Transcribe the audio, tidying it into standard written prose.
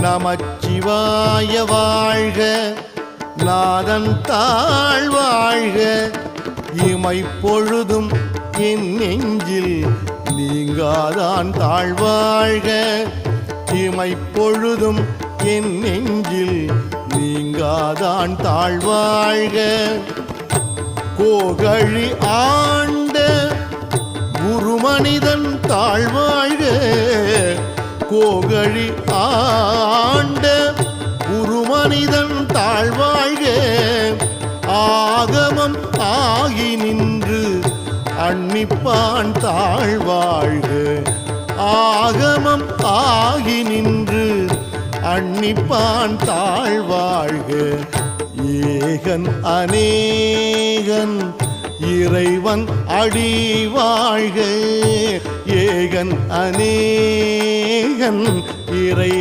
நமச்சிவாய வாழ்க, நாதன் தாழ் வாழ்க, இமைப்பொழுதும் என் நெஞ்சில் நீங்காதான் தாழ்வாழ்க, இமைப்பொழுதும் என் நெஞ்சில் நீங்காதான் தாழ்வாழ்க. கோகழி ஆண்ட குருமனிதன் தாழ்வாழ்க, கோகழி ஆண்ட குருமனிதன் தாழ்வாழ்க, ஆகமம் ஆகி நின்று அன்னிப்பான் தாழ்வாழ்க, ஆகமம் ஆகி நின்று அன்னிப்பான் தாழ்வாழ்க. ஏகன் அநேகன் இறைவன் அடி வாழ்க, ஏகன் அநேகன் இறை